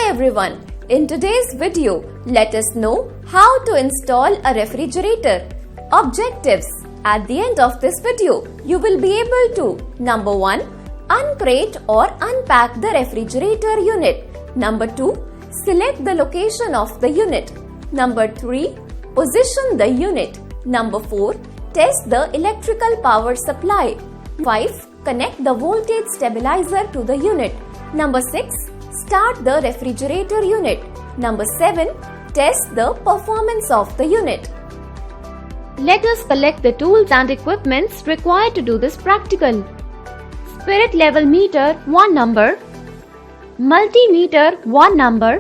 Hi everyone, in today's video, let us know how to install a refrigerator. Objectives: at the end of this video, you will be able to Number 1. Uncrate or unpack the refrigerator unit. Number 2. Select the location of the unit. Number 3. Position the unit. Number 4. Test the electrical power supply. 5. Connect the voltage stabilizer to the unit. Number 6. Start the refrigerator unit. Number 7. Test the performance of the unit. Let us collect the tools and equipments required to do this practical. Spirit level meter 1 number. Multimeter 1 number.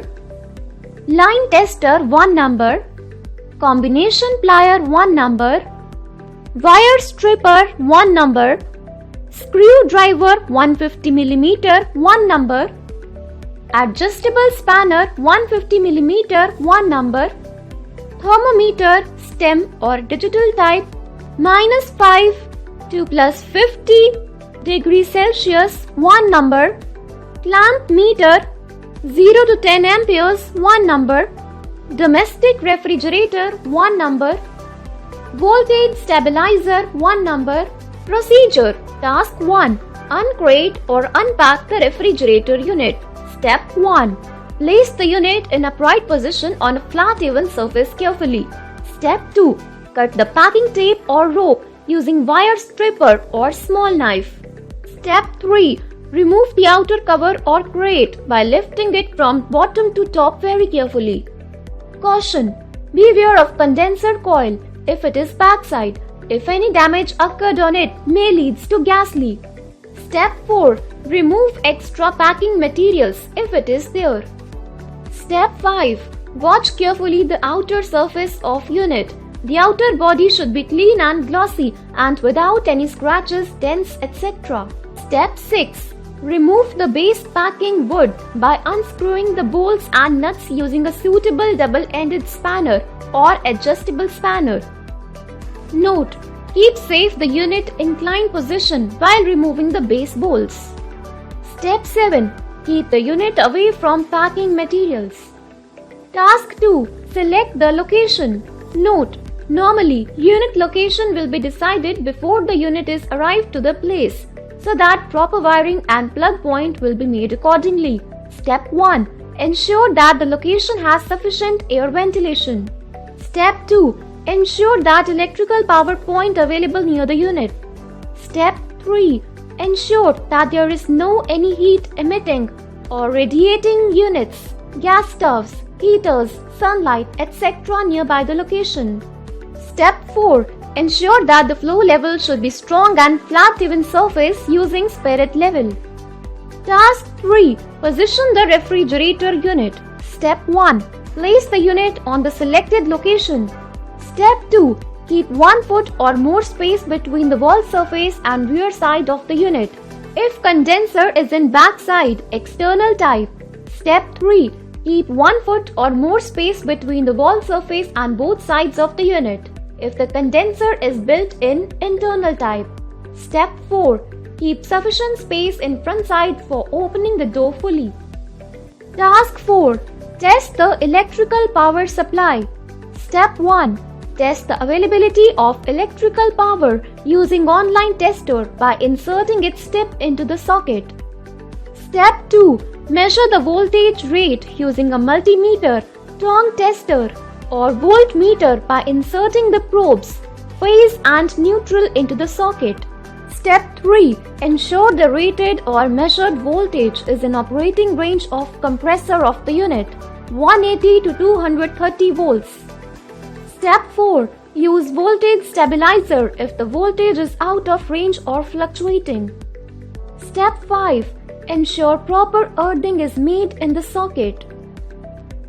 Line tester 1 number. Combination plier 1 number. Wire stripper 1 number. Screwdriver 150 mm 1 number. Adjustable spanner 150 mm 1 number. Thermometer stem or digital type -5 to +50 degrees Celsius 1 number. Clamp meter 0 to 10 amperes 1 number. Domestic refrigerator 1 number. Voltage stabilizer 1 number. Procedure: Task 1. Uncrate or unpack the refrigerator unit. Step 1. Place the unit in upright position on a flat even surface carefully. Step 2. Cut the packing tape or rope using wire stripper or small knife. Step 3. Remove the outer cover or crate by lifting it from bottom to top very carefully. Caution: beware of condenser coil if it is backside. If any damage occurred on it, may lead to gas leak. Step 4. Remove extra packing materials if it is there. Step 5. Watch carefully the outer surface of unit. The outer body should be clean and glossy and without any scratches, dents, etc. Step 6. Remove the base packing wood by unscrewing the bolts and nuts using a suitable double-ended spanner or adjustable spanner. Note: keep safe the unit inclined position while removing the base bolts. Step 7. Keep the unit away from packing materials. Task 2. Select the location. Note: normally, unit location will be decided before the unit is arrived to the place, so that proper wiring and plug point will be made accordingly. Step 1. Ensure that the location has sufficient air ventilation. Step 2. Ensure that electrical power point available near the unit. Step 3. Ensure that there is no any heat emitting or radiating units, gas stoves, heaters, sunlight, etc. nearby the location. Step 4. Ensure that the flow level should be strong and flat even surface using spirit level. Task 3. Position the refrigerator unit. Step 1. Place the unit on the selected location. Step 2. Keep 1 foot or more space between the wall surface and rear side of the unit. If condenser is in back side, external type. Step 3. Keep 1 foot or more space between the wall surface and both sides of the unit. If the condenser is built in, internal type. Step 4. Keep sufficient space in front side for opening the door fully. Task 4. Test the electrical power supply. Step 1. Test the availability of electrical power using online tester by inserting its tip into the socket. Step 2. Measure the voltage rate using a multimeter, tongue tester, or voltmeter by inserting the probes, phase and neutral into the socket. Step 3. Ensure the rated or measured voltage is in operating range of compressor of the unit, 180 to 230 volts. Step 4. Use voltage stabilizer if the voltage is out of range or fluctuating. Step 5. Ensure proper earthing is made in the socket.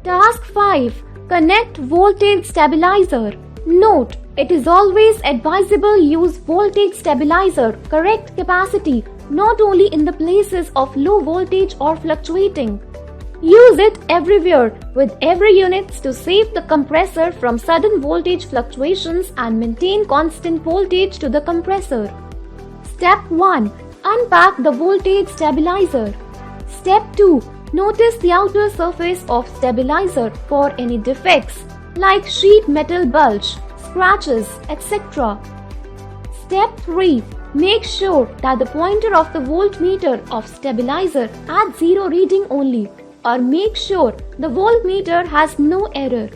Task 5. Connect voltage stabilizer. Note: it is always advisable use voltage stabilizer correct capacity not only in the places of low voltage or fluctuating. Use it everywhere with every unit to save the compressor from sudden voltage fluctuations and maintain constant voltage to the compressor. Step 1. Unpack the voltage stabilizer. Step 2. Notice the outer surface of stabilizer for any defects like sheet metal bulge, scratches, etc. Step 3. Make sure that the pointer of the voltmeter of stabilizer at 0 reading only, or make sure the voltmeter has no error.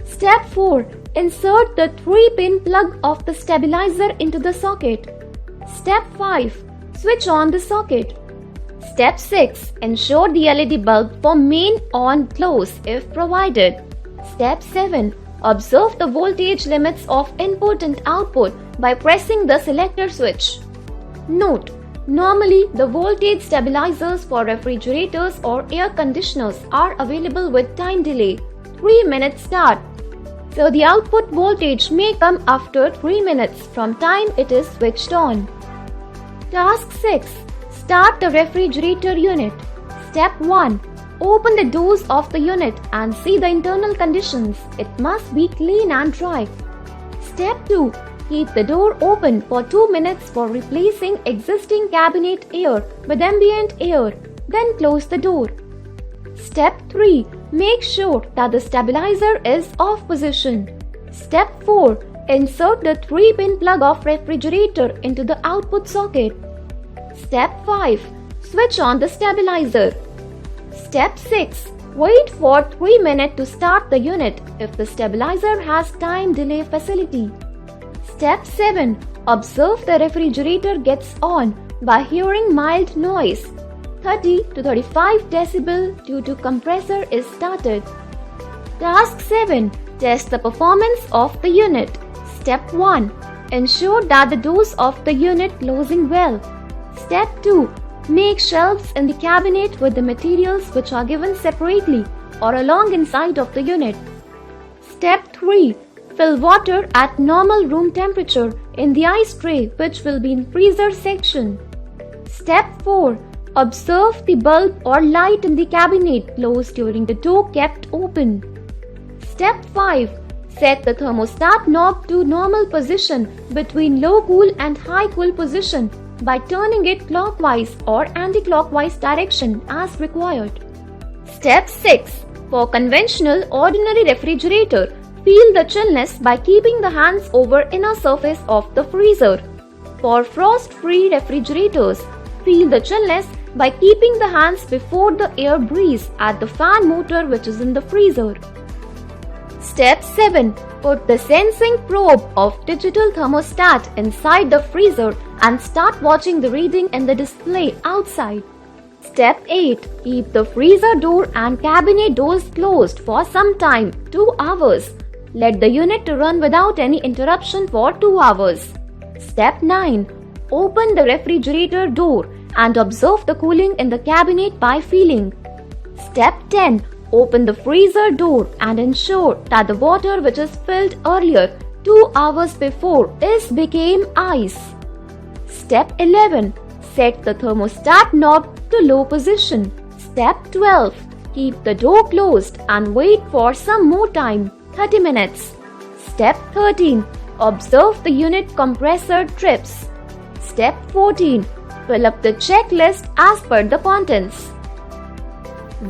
Step 4. Insert the 3-pin plug of the stabilizer into the socket. Step 5. Switch on the socket. Step 6. Ensure the LED bulb for main on close if provided. Step 7. Observe the voltage limits of input and output by pressing the selector switch. Note: normally the voltage stabilizers for refrigerators or air conditioners are available with time delay, 3 minutes start. So the output voltage may come after 3 minutes from time it is switched on. Task 6. Start the refrigerator unit. Step 1. Open the doors of the unit and see the internal conditions. It must be clean and dry. Step 2. Keep the door open for 2 minutes for replacing existing cabinet air with ambient air. Then close the door. Step 3. Make sure that the stabilizer is off position. Step 4. Insert the 3-pin plug of refrigerator into the output socket. Step 5. Switch on the stabilizer. Step 6. Wait for 3 minutes to start the unit if the stabilizer has time delay facility. Step 7. Observe the refrigerator gets on by hearing mild noise, 30 to 35 decibel due to compressor is started. Task 7. Test the performance of the unit. Step 1. Ensure that the doors of the unit closing well. Step 2. Make shelves in the cabinet with the materials which are given separately or along inside of the unit. Step 3. Fill water at normal room temperature in the ice tray which will be in freezer section. Step 4. Observe the bulb or light in the cabinet closed during the door kept open. Step 5. Set the thermostat knob to normal position between low cool and high cool position by turning it clockwise or anti-clockwise direction as required. Step 6. For conventional ordinary refrigerator, feel the chillness by keeping the hands over inner surface of the freezer. For frost-free refrigerators, feel the chillness by keeping the hands before the air breeze at the fan motor which is in the freezer. Step 7. Put the sensing probe of digital thermostat inside the freezer and start watching the reading in the display outside. Step 8. Keep the freezer door and cabinet doors closed for some time, 2 hours. Let the unit to run without any interruption for 2 hours. Step 9. Open the refrigerator door and observe the cooling in the cabinet by feeling. Step 10. Open the freezer door and ensure that the water which is filled earlier 2 hours before became ice. Step 11. Set the thermostat knob to low position. Step 12. Keep the door closed and wait for some more time, 30 minutes. Step 13. Observe the unit compressor trips. Step 14. Fill up the checklist as per the contents.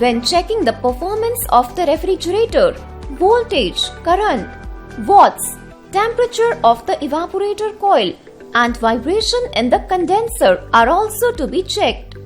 When checking the performance of the refrigerator, voltage, current, watts, temperature of the evaporator coil and vibration in the condenser are also to be checked.